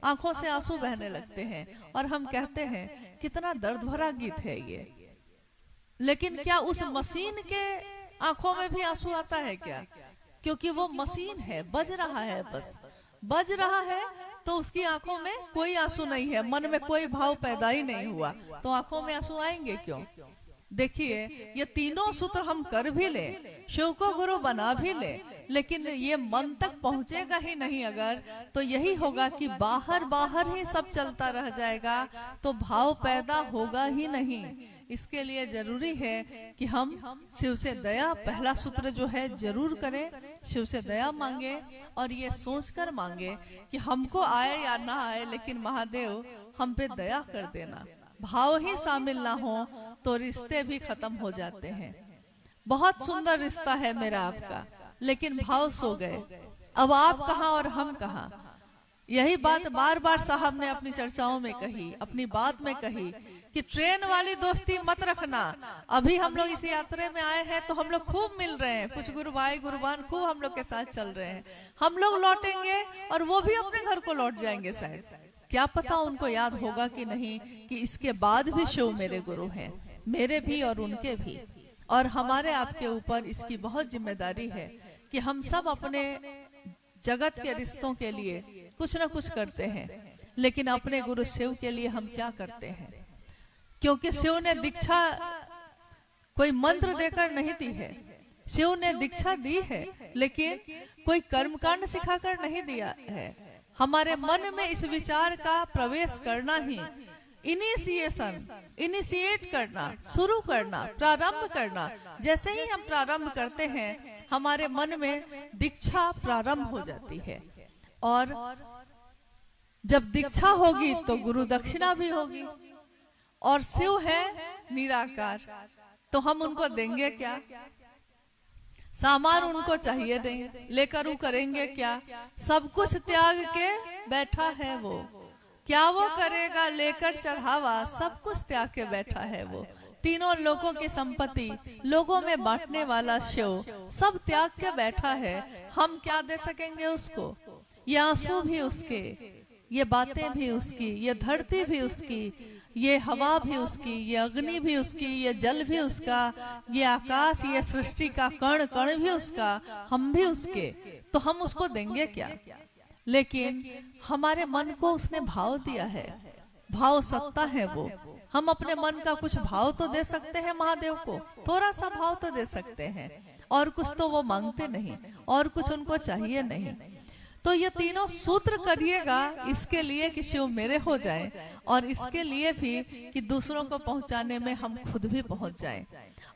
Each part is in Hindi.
आंखों से आंसू बहने लगते हैं और हम कहते हैं कितना दर्द भरा गीत है ये। लेकिन क्या उस मशीन के आंखों में भी आंसू आता है क्या? क्योंकि वो मशीन है, बज रहा है, बस बज रहा है, तो उसकी आंखों में कोई आंसू नहीं है, मन में कोई भाव पैदा ही नहीं हुआ, तो आंखों में आंसू आएंगे क्यों? देखिए, ये तीनों सूत्र हम कर भी ले, शिव को गुरु बना भी ले, लेकिन ये मन तक पहुंचेगा ही नहीं अगर, तो यही होगा कि बाहर बाहर ही सब चलता रह जाएगा, तो भाव पैदा होगा ही नहीं। इसके लिए जरूरी है कि हम शिव से दया, पहला सूत्र जो है जरूर करें, शिव से दया मांगे और ये सोचकर मांगे कि हमको आए या ना आए, लेकिन महादेव हम पे दया कर देना। भाव ही शामिल ना हो तो रिश्ते भी खत्म हो जाते हैं। बहुत सुंदर रिश्ता है मेरा आपका, लेकिन भाव सो गए, अब आप कहाँ और हम कहाँ। यही बात बार बार साहब ने अपनी चर्चाओं में कही, अपनी बात में कही कि ट्रेन वाली दोस्ती मत रखना। अभी हम लोग इस यात्रा में आए हैं तो हम लोग खूब मिल रहे हैं, कुछ गुरु भाई गुरुबान खूब हम लोग के साथ चल रहे हैं, हम लोग लौटेंगे और वो भी अपने घर को लौट जाएंगे शायद, क्या पता उनको याद होगा कि नहीं कि इसके बाद भी शिव मेरे गुरु हैं, मेरे भी और उनके भी। और हमारे आपके ऊपर इसकी बहुत जिम्मेदारी है कि हम सब अपने जगत के रिश्तों के लिए कुछ ना कुछ करते हैं, लेकिन अपने गुरु शिव के लिए हम क्या करते हैं? क्योंकि शिव ने दीक्षा कोई मंत्र देकर नहीं दी है, शिव ने दीक्षा दी है, लेकिन कोई कर्मकांड सिखाकर नहीं दिया है। हमारे मन में इस विचार का प्रवेश करना ही, इनिशिएट करना, शुरू करना, प्रारंभ करना। जैसे ही हम प्रारंभ करते हैं हमारे मन में दीक्षा प्रारंभ हो जाती है, और जब दीक्षा होगी तो गुरु दक्षिणा भी होगी। और शिव है निराकार, तो हम उनको देंगे क्या? सामान उनको चाहिए नहीं, लेकर वो करेंगे क्या? सब कुछ त्याग के बैठा है वो, क्या वो करेगा लेकर चढ़ावा? सब कुछ त्याग के बैठा है वो। तीनों लोगों की संपत्ति लोगों में बांटने वाला शिव सब त्याग के बैठा है, हम क्या दे सकेंगे उसको? ये आंसू भी उसके, ये बातें भी उसकी, ये धरती भी उसकी, ये हवा भी उसकी, ये अग्नि भी उसकी, ये जल भी उसका, ये आकाश, ये सृष्टि का कण कण भी उसका, हम भी उसके, तो हम उसको देंगे क्या? लेकिन हमारे मन को उसने भाव दिया है, भाव सत्ता है वो। हम अपने मन का कुछ भाव तो दे सकते हैं महादेव को, थोड़ा सा भाव तो दे सकते हैं, और कुछ तो वो मांगते नहीं, और कुछ उनको चाहिए नहीं। तो ये तीनों सूत्र करिएगा इसके लिए कि शिव मेरे हो जाए, और इसके लिए भी कि दूसरों को पहुंचाने में हम खुद भी पहुंच जाएं।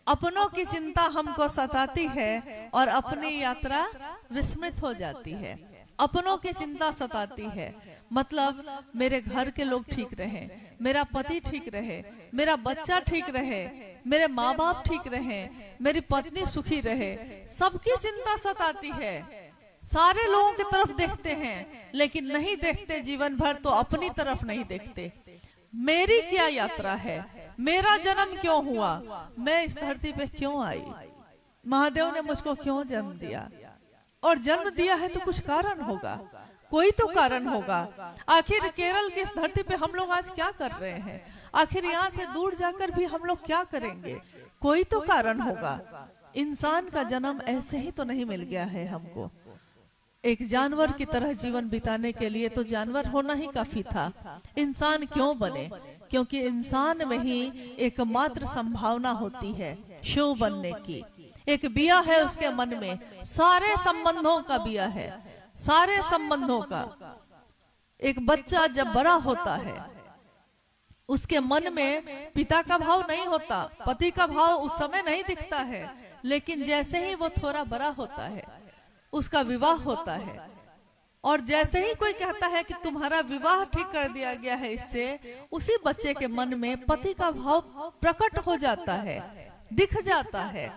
अपनों की चिंता हमको सताती है और अपनी यात्रा विस्मृत हो जाती है। अपनों की चिंता सताती है मतलब मेरे घर के लोग ठीक रहे, मेरा पति ठीक रहे, मेरा बच्चा ठीक रहे, मेरे माँ बाप ठीक रहे, मेरी पत्नी सुखी रहे, सबकी चिंता सताती है। सारे लोगों की तरफ देखते हैं लेकिन नहीं देखते जीवन भर, तो अपनी तरफ नहीं देखते। मेरी क्या यात्रा है, मेरा जन्म क्यों हुआ, मैं इस धरती पे क्यों आई, महादेव ने मुझको क्यों जन्म दिया, और जन्म दिया है तो कुछ कारण होगा, कोई तो कारण होगा। आखिर केरल की इस धरती पे हम लोग आज क्या कर रहे हैं, आखिर यहाँ से दूर जाकर भी हम लोग क्या करेंगे, कोई तो कारण होगा। इंसान का जन्म ऐसे ही तो नहीं मिल गया है हमको, एक जानवर की तरह जीवन बिताने के लिए तो जानवर होना ही काफी था। इंसान क्यों बने, क्योंकि इंसान में ही एकमात्र संभावना होती है शिव बनने की। एक बिया है उसके मन में, सारे संबंधों का बिया है, सारे संबंधों का। एक बच्चा जब बड़ा होता है उसके मन में पिता का भाव नहीं होता, पति का भाव उस समय नहीं दिखता है, लेकिन जैसे ही वो थोड़ा बड़ा होता है उसका विवाह होता है, और जैसे ही कोई कहता है कि तुम्हारा विवाह ठीक कर दिया गया है इससे, उसी बच्चे के मन में पति का भाव प्रकट हो जाता है, दिख जाता है,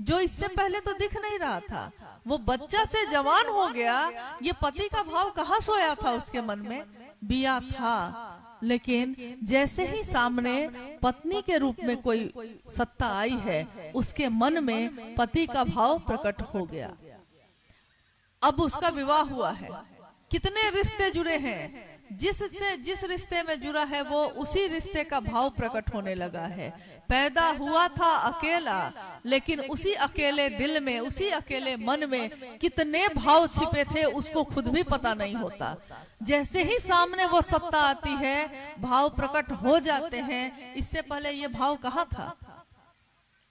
जो इससे पहले तो दिख नहीं रहा था। वो बच्चा से जवान हो गया, ये पति का भाव कहाँ सोया था उसके मन में, बिया था, लेकिन जैसे ही सामने पत्नी के रूप में कोई सत्ता आई है उसके मन में पति का भाव प्रकट हो गया। अब उसका विवाह हुआ है, कितने रिश्ते जुड़े हैं, जिस रिश्ते में जुड़ा है वो उसी रिश्ते का भाव प्रकट होने लगा है। पैदा हुआ था अकेला, लेकिन उसी अकेले दिल में, उसी अकेले मन में कितने भाव छिपे थे उसको खुद भी पता नहीं होता। जैसे ही सामने वो सत्ता आती है भाव प्रकट हो जाते हैं। इससे पहले ये भाव कहाँ था?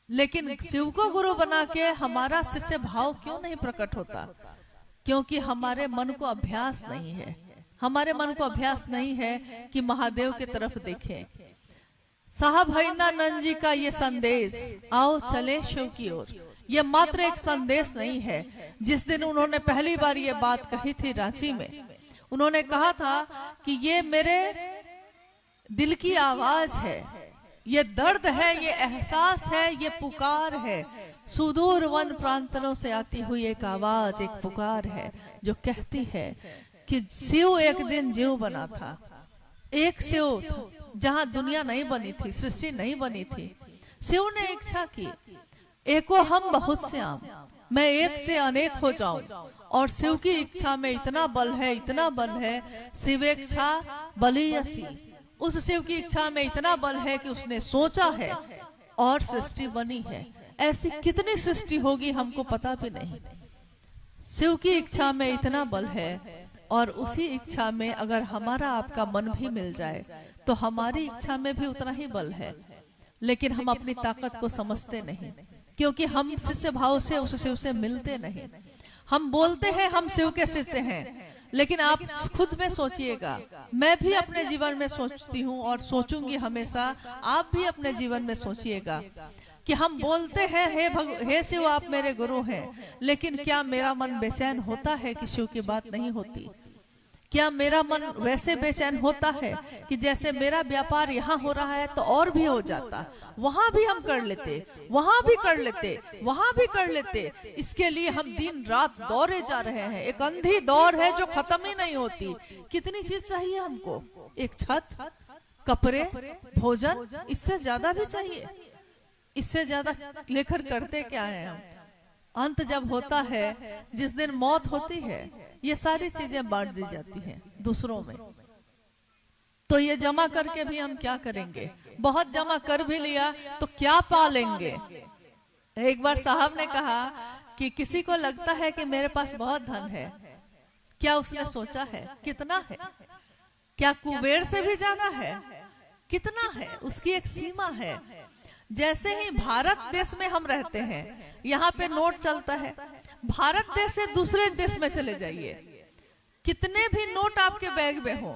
लेकिन शिव को गुरु बना के हमारा शिष्य भाव क्यों नहीं प्रकट होता? क्योंकि हमारे मन को अभ्यास नहीं है। हमारे मन को अभ्यास नहीं है कि महादेव की तरफ देखें। साहब हरिंद्रानंद जी का ये संदेश, आओ चले शिव की ओर, ये मात्र एक संदेश नहीं है। जिस दिन उन्होंने पहली बार ये बात कही थी रांची में, उन्होंने कहा था कि ये मेरे दिल की आवाज है, ये दर्द है, ये एहसास है, ये पुकार है। सुदूर वन प्रांतों से आती हुई एक आवाज, एक पुकार है जो कहती है कि शिव एक दिन जीव बना था। एक शिव जहां दुनिया नहीं बनी थी, सृष्टि नहीं बनी थी, शिव ने इच्छा की, एको हम बहुत श्याम, मैं एक से अनेक हो जाऊं। और शिव की इच्छा में इतना बल है, इतना बल है, शिवेच्छा बलियसी, उस शिव की इच्छा में इतना बल है कि उसने सोचा है और सृष्टि बनी है। ऐसी कितनी सृष्टि होगी हमको पता भी नहीं। शिव की इच्छा में इतना बल है, और उसी इच्छा में अगर हमारा आपका मन भी मिल जाए तो हमारी इच्छा में भी उतना ही बल है। लेकिन हम अपनी ताकत को समझते नहीं, क्योंकि हम शिष्य भाव से उस शिव से मिलते नहीं। हम बोलते हैं हम शिव के शिष्य हैं, लेकिन आप खुद में सोचिएगा, मैं भी अपने जीवन में सोचती हूँ और सोचूंगी हमेशा, आप भी अपने जीवन में सोचिएगा कि हम बोलते हैं हे शिव आप मेरे गुरु हैं, लेकिन क्या मेरा मन बेचैन होता है कि शिव की बात नहीं होती? क्या मेरा मन वैसे बेचैन होता है कि जैसे मेरा व्यापार यहाँ हो रहा है तो और भी हो जाता, वहां भी हम कर लेते, वहां भी कर लेते, वहां भी कर लेते। इसके लिए हम दिन रात दौड़े जा रहे हैं, एक अंधी दौड़ है जो खत्म ही नहीं होती। कितनी चीज चाहिए हमको? एक छत, कपड़े, भोजन, इससे ज्यादा भी चाहिए। इससे ज्यादा लेकर करते क्या है हम? अंत जब होता है, जिस दिन मौत होती है, ये सारी चीजें बांट दी जाती हैं दूसरों में। तो ये जमा करके भी हम क्या करेंगे? बहुत जमा कर भी लिया तो क्या पा लेंगे? एक बार साहब ने कहा कि किसी को लगता है कि मेरे पास बहुत धन है, क्या उसने सोचा है कितना है? क्या कुबेर से भी ज्यादा है? कितना है? उसकी एक सीमा है। जैसे ही भारत देश में हम रहते हैं, यहाँ पे नोट चलता है, भारत देश से दूसरे देश में चले जाइए, कितने भी नोट आपके बैग में हो,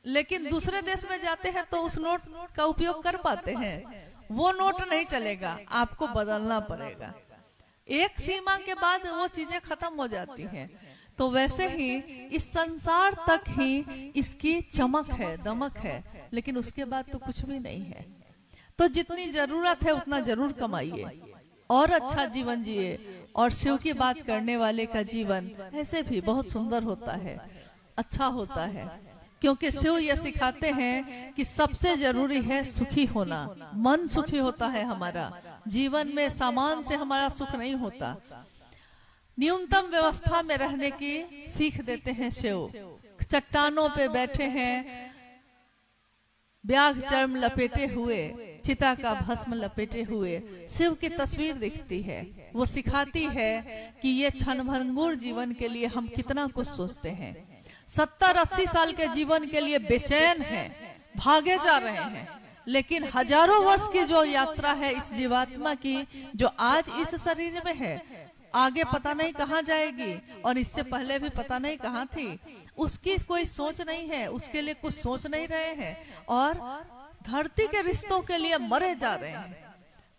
लेकिन दूसरे देश में जाते हैं तो उस नोट का उपयोग कर पाते हैं? वो नोट नहीं चलेगा, आपको बदलना पड़ेगा। एक सीमा के बाद वो चीजें खत्म हो जाती हैं। तो वैसे ही इस संसार तक ही इसकी चमक है, दमक है, लेकिन उसके बाद तो कुछ भी नहीं है। तो जितनी जरूरत है उतना जरूर कमाइए और अच्छा जीवन जिए। और शिव की बात करने वाले का जीवन ऐसे भी बहुत सुंदर होता है, अच्छा होता है, क्योंकि शिव ये सिखाते हैं कि सबसे जरूरी है सुखी होना। मन सुखी होता है हमारा, जीवन में सामान से हमारा सुख नहीं होता। न्यूनतम व्यवस्था में रहने की सीख देते हैं शिव। चट्टानों पे बैठे हैं, व्याघ चर्म लपेटे हुए, चिता का भस्म लपेटे हुए शिव की तस्वीर दिखती है। वो सिखाती है कि ये क्षणभंगुर जीवन के लिए हम कितना कुछ सोचते हैं। 70-80 साल के जीवन के लिए बेचैन हैं, भागे जा रहे हैं, लेकिन हजारों वर्ष की जो यात्रा है इस जीवात्मा की, जो आज इस शरीर में है, आगे पता नहीं कहाँ जाएगी, और इससे पहले भी पता नहीं कहाँ थी। उसकी कोई सोच नहीं है, उसके लिए कुछ सोच नहीं रहे हैं, और धरती के रिश्तों के लिए मरे जा रहे हैं।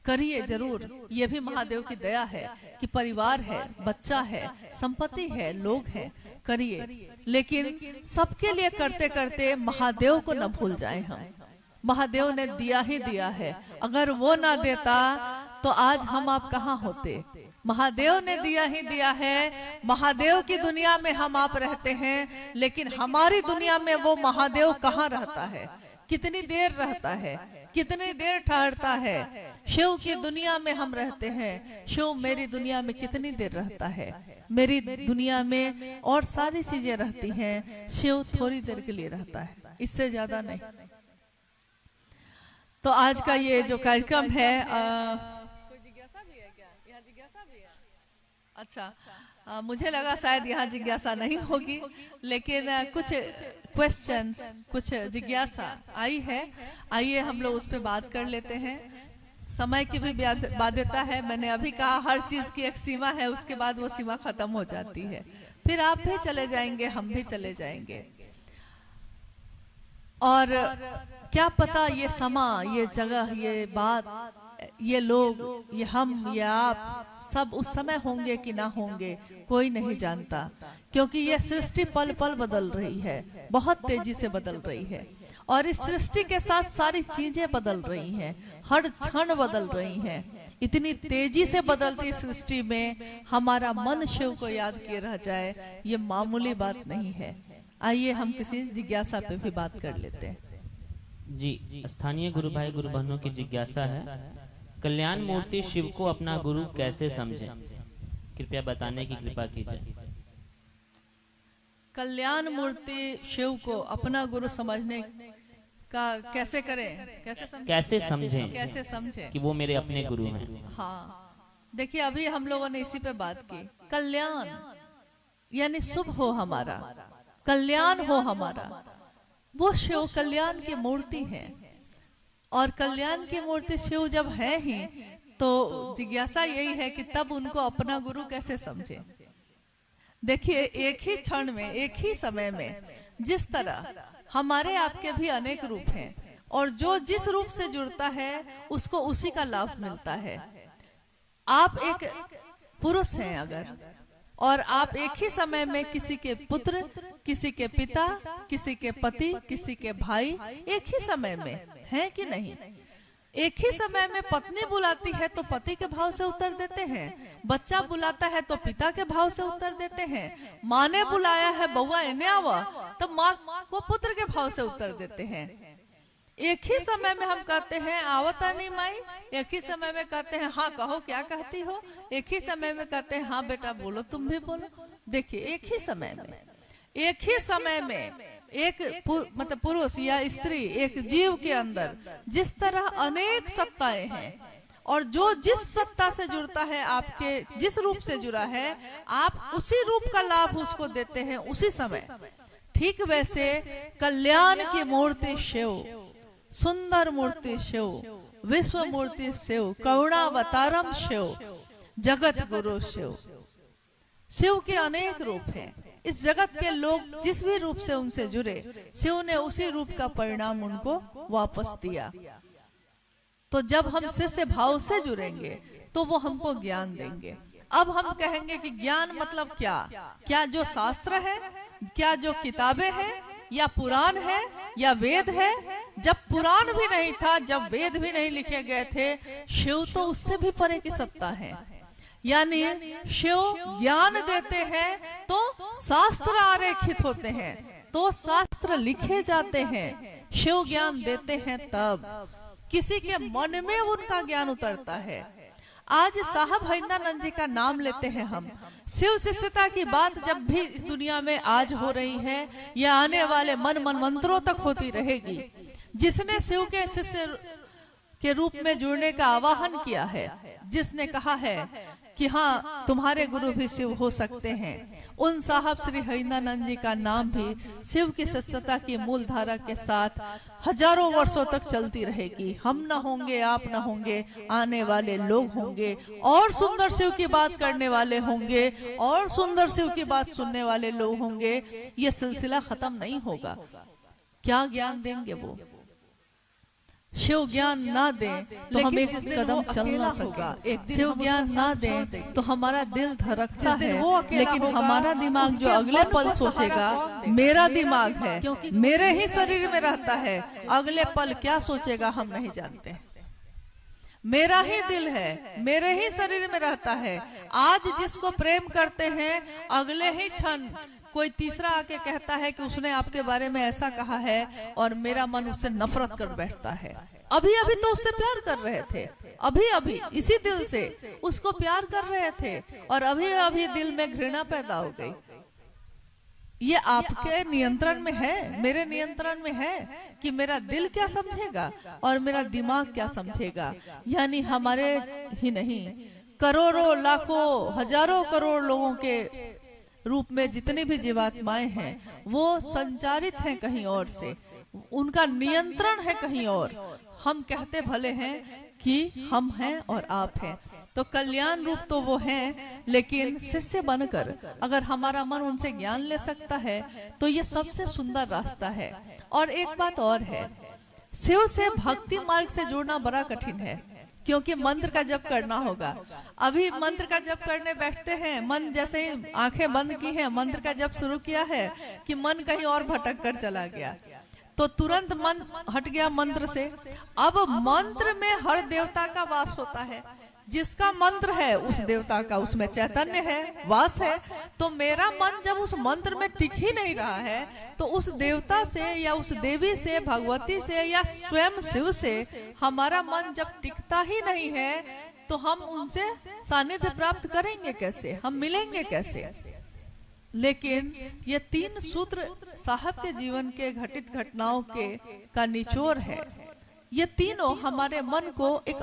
करिए जरूर, ये भी महादेव की दया है कि परिवार है, बच्चा है, संपत्ति है, लोग हैं, करिए। लेकिन सबके लिए करते करते महादेव को न भूल जाए हम। महादेव ने दिया ही दिया है, अगर वो ना देता तो आज हम आप कहाँ होते? महादेव ने दिया ही दिया है। महादेव की दुनिया में हम आप रहते हैं, लेकिन हमारी दुनिया में वो महादेव कहाँ रहता है? कितनी देर रहता है? कितनी देर ठहरता है? शिव की दुनिया में हम रहते हैं। शिव मेरी दुनिया में कितनी देर रहता है? मेरी दुनिया में और सारी चीजें रहती हैं, शिव थोड़ी देर के लिए रहता है, इससे ज्यादा नहीं। तो आज का ये जो कार्यक्रम है, कोई जिज्ञासा भी है क्या? यहाँ जिज्ञासा भी है? अच्छा, मुझे लगा शायद यहाँ जिज्ञासा नहीं होगी, लेकिन कुछ क्वेश्चंस, कुछ जिज्ञासा आई है। आइए हम लोग उस पर बात कर लेते हैं। समय की भी बाध्यता है। मैंने अभी कहा हर चीज की एक सीमा है, उसके बाद वो सीमा खत्म हो जाती है, फिर आप भी चले जाएंगे, हम भी चले जाएंगे। और क्या पता ये समा, ये जगह, ये बात, ये लोग, ये हम, ये आप सब उस समय होंगे कि ना होंगे, कोई नहीं जानता। क्योंकि ये सृष्टि पल पल बदल रही है, बहुत तेजी से बदल रही है। और इस सृष्टि के साथ सारी चीजें बदल रही हैं, हर क्षण बदल रही हैं। इतनी तेजी से बदलती सृष्टि में हमारा मन शिव को याद किए रह जाए, ये मामूली बात नहीं है। आइए हम किसी जिज्ञासा पे भी बात कर लेते हैं। जी, स्थानीय गुरु भाई गुरु बहनों की जिज्ञासा है, कल्याण मूर्ति शिव को अपना गुरु कैसे समझें? कृपया बताने की कृपा कीजिए। कल्याण मूर्ति शिव को अपना गुरु समझने का कैसे करें, कैसे समझें कि वो मेरे अपने गुरु हैं? हाँ, देखिए अभी हम लोगों ने इसी पे बात की। कल्याण यानी शुभ हो हमारा, कल्याण हो हमारा, वो शिव कल्याण की मूर्ति है। और कल्याण की मूर्ति शिव जब है ही, तो जिज्ञासा यही है कि तब उनको अपना गुरु कैसे समझे। देखिए एक ही क्षण में, एक ही समय में, जिस तरह हमारे आपके भी अनेक रूप हैं, और जो जिस रूप से जुड़ता है उसको उसी का लाभ मिलता है। आप एक पुरुष हैं अगर, और आप एक ही समय में किसी के पुत्र, किसी के पिता, किसी के पति, किसी के भाई, एक ही समय में हैं कि नहीं? एक ही समय में पत्नी बुलाती है तो पति के भाव से उत्तर देते हैं, बच्चा बुलाता है तो पिता के भाव से उत्तर देते हैं, माँ ने बुलाया है बउआ इन्हें आवा, तो माँ को पुत्र के भाव से उत्तर देते हैं। एक ही समय में हम कहते हैं आवता नहीं माई, एक ही समय में कहते हैं हाँ कहो क्या कहती हो, एक ही समय में कहते हैं हाँ बेटा बोलो तुम भी बोलो। देखिए एक ही समय में, एक ही समय में एक मतलब पुरुष या स्त्री, एक जीव के अंदर जिस तरह अनेक सत्ताएं हैं, और जो जिस सत्ता से जुड़ता है, आपके जिस रूप से जुड़ा है, आप उसी रूप का लाभ उसको देते हैं उसी समय। ठीक वैसे कल्याण की मूर्ति शिव, सुंदर मूर्ति शिव, विश्व मूर्ति शिव, करुणावतारम शिव, जगत गुरु शिव। शिव के अनेक रूप हैं। इस जगत के लोग जिस भी रूप से उनसे जुड़े, शिव ने उसी रूप का परिणाम उनको वापस दिया। तो जब हम शिष्य भाव से जुड़ेंगे तो वो हमको ज्ञान देंगे। अब हम कहेंगे कि ज्ञान मतलब क्या? क्या जो शास्त्र है, क्या जो किताबें हैं, या पुराण है, या वेद है? जब पुराण भी नहीं था, जब वेद भी नहीं लिखे गए थे, शिव तो उससे भी परे की सत्ता है। यानी शिव ज्ञान देते हैं तो शास्त्र आरेखित होते हैं, तो शास्त्र लिखे जाते हैं। शिव ज्ञान देते हैं तब किसी के मन में उनका ज्ञान उतरता है। आज साहब हरिंदानंद जी का नाम लेते हैं हम। शिव शिष्यता की बात जब भी इस दुनिया में आज हो रही है, या आने वाले मनमंत्रों तक होती रहेगी, जिसने शिव के शिष्य के रूप में जुड़ने का आवाहन किया है, जिसने कहा है कि हाँ तुम्हारे गुरु भी शिव हो सकते हैं, उन साहब श्री हरिंदानंद जी का नाम भी शिव की शिष्यता की मूल धारा के साथ हजारों वर्षों तक चलती रहेगी। हम न होंगे, आप न होंगे, आने वाले लोग होंगे, और सुंदर शिव की बात करने वाले होंगे, और सुंदर शिव की बात सुनने वाले लोग होंगे। ये सिलसिला खत्म नहीं होगा। क्या ज्ञान देंगे वो? शिव ज्ञान ना दे तो हम एक कदम चल ना सके। शिव ज्ञान ना दे तो हमारा दिल धड़कता है, लेकिन हमारा दिमाग जो अगले पल सोचेगा, मेरा दिमाग है, मेरे ही शरीर में रहता है, अगले पल क्या सोचेगा हम नहीं जानते। मेरा ही दिल है, मेरे ही शरीर में रहता है। आज जिसको प्रेम करते हैं, अगले ही क्षण कोई तीसरा आके कहता है कि उसने आपके बारे में ऐसा कहा है, और मेरा मन उससे नफरत कर बैठता है। अभी अभी तो उससे प्यार कर रहे थे, अभी अभी इसी दिल से उसको प्यार कर रहे थे और अभी अभी दिल में घृणा पैदा हो गई। ये आपके नियंत्रण में है, मेरे नियंत्रण में है कि मेरा दिल क्या समझेगा और मेरा दिमाग क्या समझेगा। यानी हमारे ही नहीं, करोड़ों लाखों हजारों करोड़ लोगों के रूप में जितनी भी जीवात्माएं हैं वो संचारित हैं कहीं और से, उनका नियंत्रण है कहीं और। हम कहते भले हैं कि हम हैं और आप हैं, तो कल्याण रूप तो वो हैं, लेकिन शिष्य बनकर अगर हमारा मन उनसे ज्ञान ले सकता है तो ये सबसे सुंदर रास्ता है। और एक बात और है, शिव से भक्ति मार्ग से जुड़ना बड़ा कठिन है, क्योंकि मंत्र का जप करना होगा। अभी मंत्र का जप करने बैठते हैं, मन जैसे ही आंखें बंद की हैं, मंत्र का जप शुरू किया है कि मन कहीं और भटक कर चला गया, तो तुरंत मन हट गया मंत्र से। अब मंत्र में हर देवता का वास होता है, जिसका मंत्र है उस देवता का उसमें चैतन्य है, वास है। तो मेरा मन जब उस मंत्र में टिक ही नहीं रहा है, तो उस देवता से या उस देवी से, भगवती से या स्वयं शिव से हमारा मन जब टिकता ही नहीं है, तो हम उनसे सानिध्य प्राप्त करेंगे कैसे, हम मिलेंगे कैसे। लेकिन ये 3 सूत्र साहब के जीवन के घटित घटनाओं के का निचोड़ है। ये तीनों हमारे मन को एक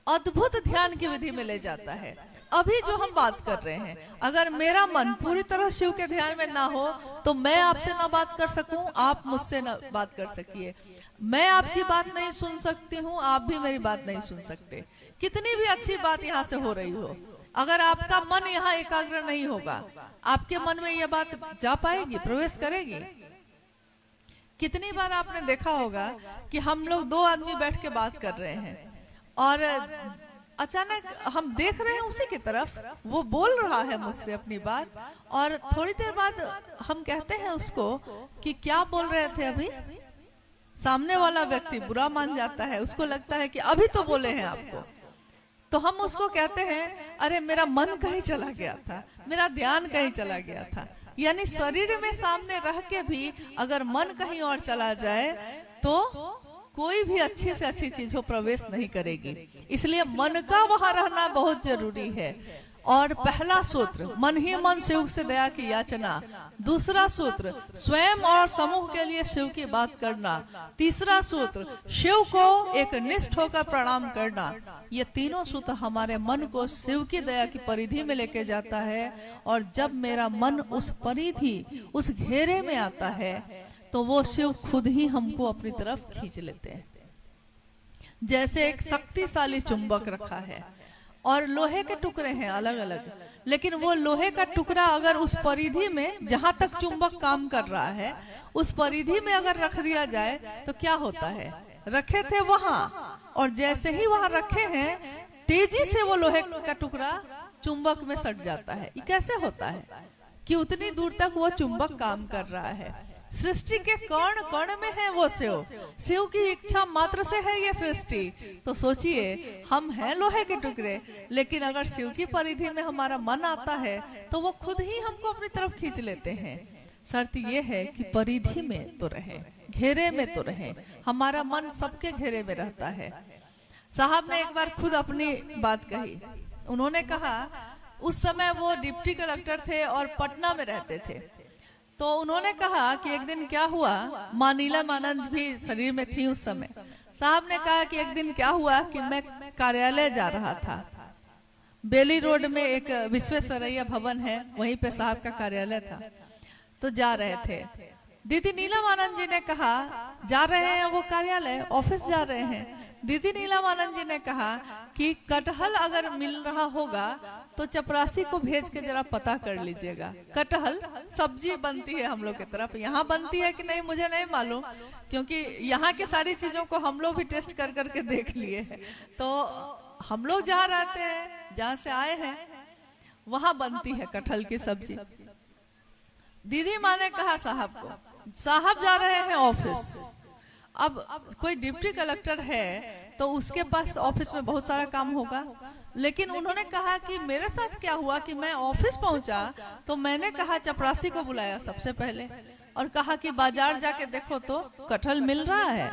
अद्भुत ध्यान की विधि में ले जाता है। अभी जो हम बात कर रहे हैं, अगर मेरा मन पूरी तरह शिव के ध्यान में ना हो तो मैं आपसे ना बात कर सकूं, आप मुझसे ना बात कर सकिए, मैं आपकी बात नहीं सुन सकती हूं, आप भी मेरी बात नहीं सुन सकते। कितनी भी अच्छी बात यहाँ से हो रही हो, अगर आपका मन यहाँ एकाग्र नहीं होगा, आपके मन में यह बात जा पाएगी, प्रवेश करेगी। कितनी बार आपने देखा होगा कि हम लोग 2 आदमी बैठ के बात कर रहे हैं और अचानक हम देख रहे हैं उसी की तरफ, वो बोल रहा है मुझसे अपनी बात, और थोड़ी देर बाद हम कहते हैं उसको कि क्या बोल रहे थे अभी। सामने वाला व्यक्ति बुरा मान जाता है, उसको लगता है कि अभी तो बोले हैं आपको, तो हम उसको कहते हैं अरे मेरा मन कहीं चला गया था, मेरा ध्यान कहीं चला गया था। यानी शरीर में सामने रह के भी अगर मन कहीं और चला जाए तो कोई भी अच्छी से अच्छी चीज हो प्रवेश नहीं करेगी। इसलिए मन का वहां रहना बहुत जरूरी है। और पहला सूत्र, मन ही मन शिव से दया की याचना। दूसरा सूत्र, स्वयं और समूह के लिए शिव की बात करना। तीसरा सूत्र, शिव को एक निष्ठ होकर प्रणाम करना। ये तीनों सूत्र हमारे मन को शिव की दया की परिधि में लेके जाता है। और जब मेरा मन उस परिधि, उस घेरे में आता है, तो वो शिव खुद ही हमको अपनी तरफ खींच लेते हैं। जैसे एक शक्तिशाली चुंबक रखा है और लोहे के टुकड़े हैं अलग अलग, लेकिन वो लोहे का टुकड़ा अगर उस परिधि में, जहां तक चुंबक काम कर रहा है, उस परिधि में अगर रख दिया जाए तो क्या होता है। रखे थे वहां, और जैसे ही वहां रखे हैं, तेजी से वो लोहे का टुकड़ा चुंबक में सट जाता है। ये कैसे होता है कि उतनी दूर तक वो चुंबक काम कर रहा है। सृष्टि के कण कण में है वो शिव, शिव की इच्छा मात्र से है ये सृष्टि। तो सोचिए, हम हैं लोहे के टुकड़े, लेकिन अगर शिव की परिधि में हमारा मन आता है तो वो खुद ही हमको अपनी तरफ खींच लेते हैं। शर्त ये है कि परिधि में तो रहे, घेरे में तो रहे। हमारा मन सबके घेरे में रहता है। साहब ने एक बार खुद अपनी बात कही। उन्होंने कहा, उस समय वो डिप्टी कलेक्टर थे और पटना में रहते थे। तो उन्होंने कहा कि एक दिन क्या हुआ, मां नीलमानंद भी शरीर में थी उस समय। साहब ने कहा कि एक दिन क्या हुआ कि मैं कार्यालय जा रहा था। बेली रोड में एक विश्वेश्वरैया भवन है, वहीं पे साहब का कार्यालय था। तो जा रहे थे, दीदी नीलमानंद जी ने कहा, जा रहे हैं वो कार्यालय, ऑफिस जा रहे हैं। दीदी नीलमानंद जी ने कहा कि कटहल अगर मिल रहा होगा तो चपरासी को भेज के जरा पता कर लीजिएगा। कटहल सब्जी बनती है हम लोग की तरफ, यहाँ बनती है कि नहीं मुझे नहीं मालूम, क्योंकि यहाँ की सारी चीजों को हम लोग भी टेस्ट कर करके देख लिए हैं। तो हम लोग जहाँ रहते हैं, जहाँ से आए हैं, वहां बनती है कटहल की सब्जी। दीदी माँ ने कहा साहब को, साहब जा रहे हैं ऑफिस। अब कोई डिप्टी कलेक्टर है तो उसके पास ऑफिस में बहुत सारा काम होगा, लेकिन उन्होंने कहा कि मेरे साथ क्या हुआ कि मैं ऑफिस पहुंचा तो मैंने कहा, चपरासी को बुलाया सबसे पहले और कहा कि बाजार जाके देखो तो कटहल मिल रहा है।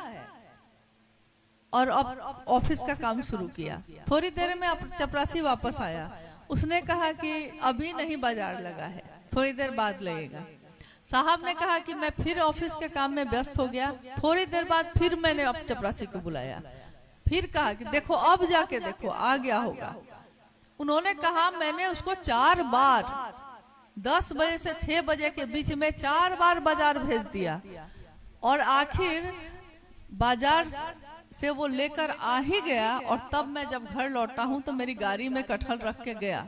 और अब ऑफिस का काम शुरू किया। थोड़ी देर में चपरासी वापस आया, उसने कहा कि अभी नहीं बाजार लगा है, थोड़ी देर बाद लगेगा। साहब ने कहा कि मैं फिर ऑफिस के काम में व्यस्त हो गया। थोड़ी देर बाद फिर मैंने अब चपरासी को बुलाया, फिर कहा कि देखो अब जाके देखो आ गया होगा। उन्होंने कहा मैंने उसको 4 बार 10 बजे से 6 बजे के बीच में 4 बार बाजार भेज दिया और आखिर बाजार से वो लेकर आ ही गया। और तब मैं जब घर लौटा हूं तो मेरी गाड़ी में कटहल रख के गया।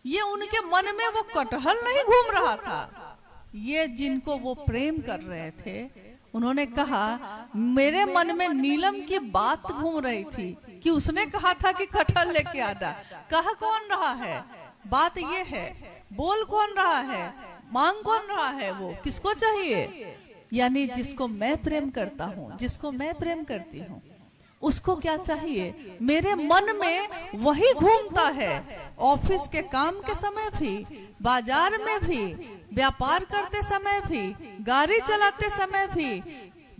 ये उनके मन में वो कटहल नहीं घूम रहा था, ये जिनको वो प्रेम कर रहे थे, उन्होंने कहा मेरे मन में नीलम की बात घूम रही थी कि उसने कहा था कि कटहल लेके आना। कह कौन रहा है, बात ये है, बोल कौन रहा है, मांग कौन रहा है, वो किसको चाहिए? यानी जिसको मैं प्रेम करता हूँ, जिसको मैं प्रेम करती हूँ, उसको क्या चाहिए? मेरे मन में वही घूमता है। ऑफिस के काम के समय भी, बाजार में भी, व्यापार करते समय भी, गाड़ी चलाते समय भी,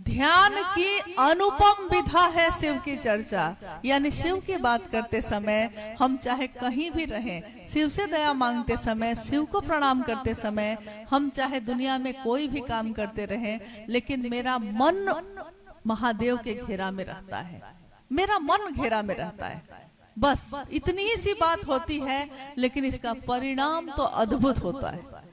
ध्यान की अनुपम विधा है शिव की चर्चा। यानी शिव की बात करते समय हम चाहे कहीं भी रहें, शिव से दया मांगते समय, शिव को प्रणाम करते समय, हम चाहे दुनिया में कोई भी काम करते रहें, लेकिन मेरा मन महादेव के घेरा में रहता है, मेरा मन घेरा में रहता है। बस इतनी ही सी बात होती है, लेकिन इसका परिणाम तो अद्भुत होता है।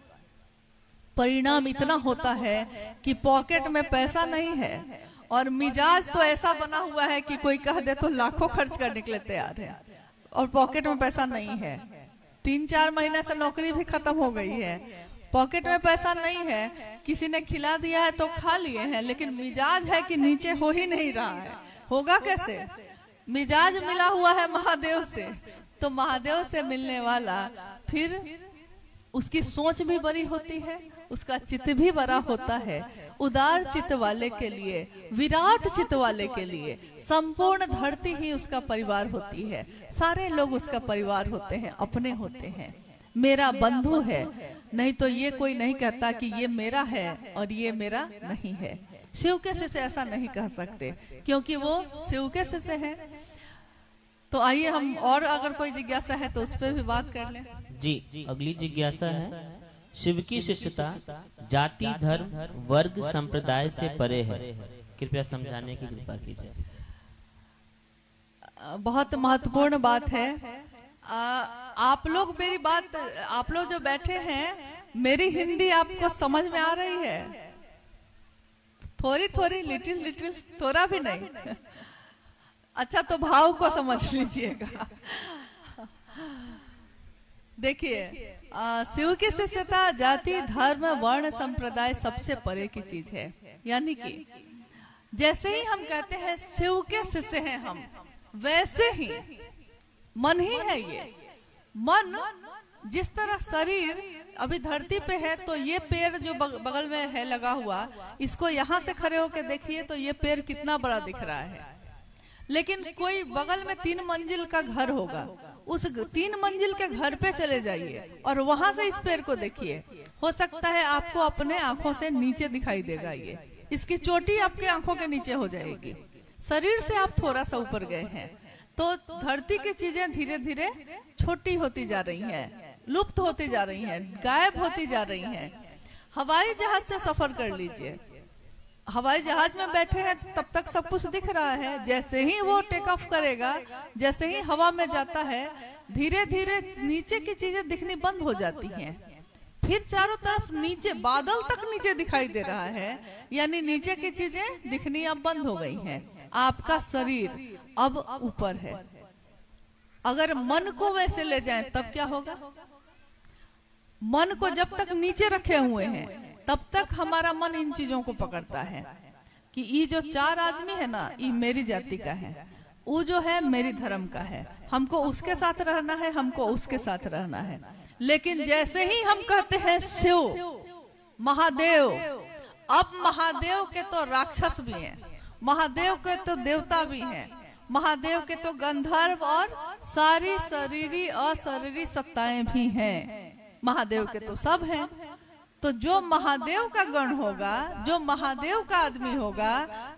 परिणाम इतना होता है कि पॉकेट में पैसा नहीं है और मिजाज तो ऐसा बना हुआ है कि कोई कह दे तो लाखों खर्च करने के लिए तैयार है, और पॉकेट में पैसा नहीं है। 3-4 महीने से नौकरी भी खत्म हो गई है, पॉकेट में पैसा नहीं है, किसी ने खिला दिया है तो खा लिए हैं, लेकिन मिजाज है कि नीचे हो ही नहीं रहा है। होगा कैसे? मिजाज मिला हुआ है महादेव से, तो महादेव से मिलने वाला फिर उसकी सोच भी बड़ी होती है, उसका चित्त भी बड़ा होता है। उदार चित्त वाले के लिए, विराट चित्त वाले के लिए संपूर्ण धरती ही उसका परिवार होती है। सारे लोग उसका परिवार होते हैं, अपने होते हैं, मेरा बंधु है। नहीं तो ये कोई नहीं कहता कि ये मेरा है और ये मेरा नहीं है। शिव के शिष्य ऐसा नहीं कह सकते, क्योंकि वो शिव के शिष्य हैं। तो आइए हम, और अगर कोई जिज्ञासा है तो उस पर भी बात कर लें। जी, अगली जिज्ञासा है, शिव की शिष्यता जाति, धर्म, वर्ग, संप्रदाय से परे है, कृपया समझाने की कृपा कीजिए। बहुत महत्वपूर्ण बात है। आप लोग मेरी बात, आप लोग जो बैठे हैं, मेरी हिंदी आपको समझ में आ रही है? थोड़ी थोड़ी, लिटिल लिटिल, थोड़ा भी नहीं। अच्छा, तो भाव को समझ लीजिएगा। देखिए, शिव की शिष्यता जाति, धर्म, वर्ण, संप्रदाय सबसे परे की चीज है। यानी कि जैसे ही हम कहते हैं शिव के शिष्य हैं हम, वैसे ही मन ही है। ये मन जिस तरह शरीर अभी धरती पे है, तो ये पेड़ जो बगल में है लगा हुआ, इसको यहाँ से खड़े होके देखिए तो ये पेड़ कितना बड़ा दिख रहा है। लेकिन कोई बगल में 3 मंजिल का घर होगा, उस 3 मंजिल के घर पे चले जाइए और वहां से इस पेड़ को देखिए, हो सकता है आपको अपने आंखों से नीचे दिखाई देगा। ये इसकी चोटी आपके आंखों के नीचे हो जाएगी। शरीर से आप थोड़ा सा ऊपर गए हैं, तो धरती की चीजें धीरे धीरे छोटी होती जा रही हैं, लुप्त होती जा रही हैं, गायब होती जा रही हैं। हवाई जहाज से सफर कर लीजिए, हवाई जहाज में बैठे हैं तब तक सब कुछ दिख रहा है, जैसे ही वो टेक ऑफ करेगा, जैसे ही हवा में जाता है, धीरे धीरे नीचे की चीजें दिखनी बंद हो जाती हैं। फिर चारों तरफ नीचे, बादल तक नीचे दिखाई दे रहा है, यानी नीचे की चीजें दिखनी अब बंद हो गई हैं। आपका शरीर अब ऊपर है। अगर मन को वैसे ले जाएं तब क्या होगा? मन को जब तक नीचे रखे हुए हैं, तब तक हमारा मन इन चीजों को पकड़ता है कि ये जो 4 आदमी है ना, ये मेरी जाति का है, वो जो है मेरी धर्म का है, हमको उसके साथ रहना है, हमको उसके साथ रहना है। लेकिन जैसे ही हम कहते हैं शिव, महादेव, अब महादेव के तो राक्षस भी हैं, महादेव के तो देवता भी हैं, महादेव के तो गंधर्व और सारी शरीरी अशरीरी सत्ताएं भी हैं, महादेव के तो सब हैं। तो जो महादेव का गण होगा, जो महादेव का आदमी होगा,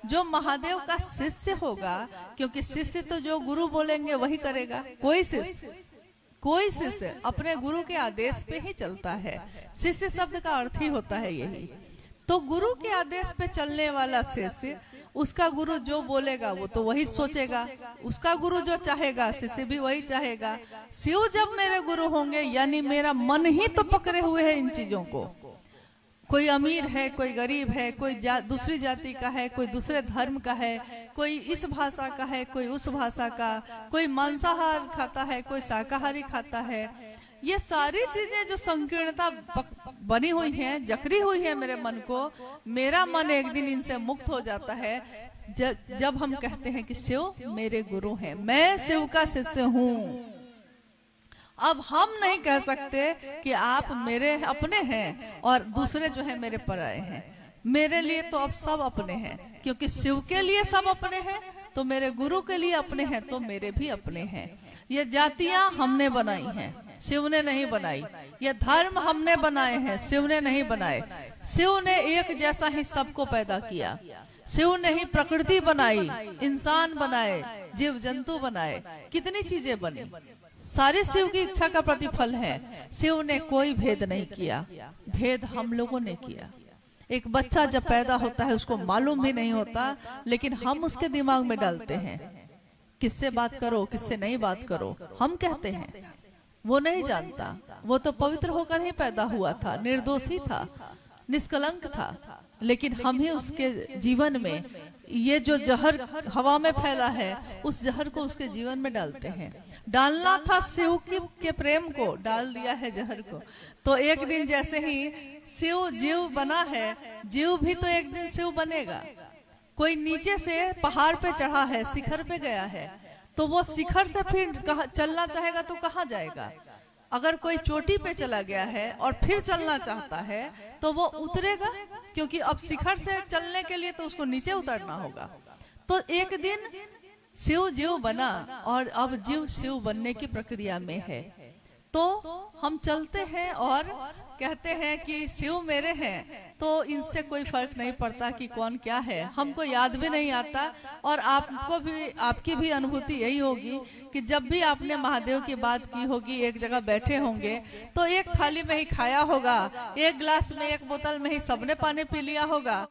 जो महादेव का शिष्य होगा, क्योंकि शिष्य तो जो गुरु बोलेंगे वही करेगा। कोई शिष्य अपने गुरु के आदेश पे ही चलता है। शिष्य शब्द का अर्थ ही होता है यही। तो गुरु के आदेश पे चलने वाला शिष्य, उसका गुरु जो बोलेगा वो तो वही सोचेगा, उसका गुरु जो चाहेगा शिष्य भी वही चाहेगा। शिव जब मेरे गुरु होंगे, यानी मेरा मन ही तो पकड़े हुए है इन चीजों को। कोई अमीर है, कोई गरीब है, कोई दूसरी जाति का है, कोई दूसरे धर्म का है, कोई इस भाषा का है, कोई उस भाषा का, कोई मांसाहार खाता है, कोई शाकाहारी खाता है। ये सारी चीजें जो संकीर्णता बनी हुई हैं, जकड़ी हुई है मेरे मन को, मेरा मन एक दिन इनसे मुक्त हो जाता है जब हम कहते हैं कि शिव मेरे गुरु हैं, मैं शिव का शिष्य हूँ। अब हम नहीं कह सकते कि आप मेरे अपने हैं और दूसरे जो है मेरे पराए हैं। मेरे लिए तो अब सब अपने हैं, क्योंकि शिव के लिए सब अपने हैं, तो मेरे गुरु के लिए अपने हैं, तो मेरे भी अपने हैं। ये जातियां हमने बनाई हैं, शिव ने नहीं बनाई। ये धर्म हमने बनाए हैं, शिव ने नहीं बनाए। शिव ने एक जैसा ही सबको पैदा किया। शिव ने ही प्रकृति बनाई, इंसान बनाए, जीव जंतु बनाए, कितनी चीजें बनी, सारे शिव की इच्छा का प्रतिफल है। शिव ने कोई भेद नहीं किया, भेद हम लोगों ने किया। एक बच्चा जब पैदा होता है उसको मालूम भी नहीं होता, लेकिन हम उसके दिमाग में डालते हैं किससे बात करो, किससे नहीं बात करो, हम कहते हैं। वो नहीं जानता, वो तो पवित्र होकर ही पैदा हुआ था, निर्दोषी था, निष्कलंक था, लेकिन हम ही उसके जीवन में ये जो जहर हवा में फैला है, उस जहर को उसके जीवन में डालते हैं। डालना था शिव के प्रेम को, डाल दिया है जहर को। तो एक दिन जैसे ही शिव जीव बना है, जीव भी तो एक दिन शिव बनेगा। कोई नीचे से पहाड़ पे चढ़ा है, शिखर पे गया है, तो वो शिखर से फिर चलना चाहेगा तो कहाँ जाएगा? अगर कोई चोटी पे चला गया है और फिर चलना चाहता है तो वो उतरेगा, क्योंकि अब शिखर से चलने के लिए तो उसको नीचे उतरना होगा। तो एक दिन शिव जीव बना और अब जीव शिव बनने की प्रक्रिया में है। तो हम चलते हैं और कहते हैं कि शिव मेरे हैं, तो इनसे कोई फर्क नहीं पड़ता कि कौन क्या है, हमको याद भी नहीं आता। और आपको भी, आपकी भी अनुभूति यही होगी कि जब भी आपने महादेव की बात की होगी, एक जगह बैठे होंगे तो एक थाली में ही खाया होगा, एक गिलास में, एक बोतल में ही सबने पानी पी लिया होगा।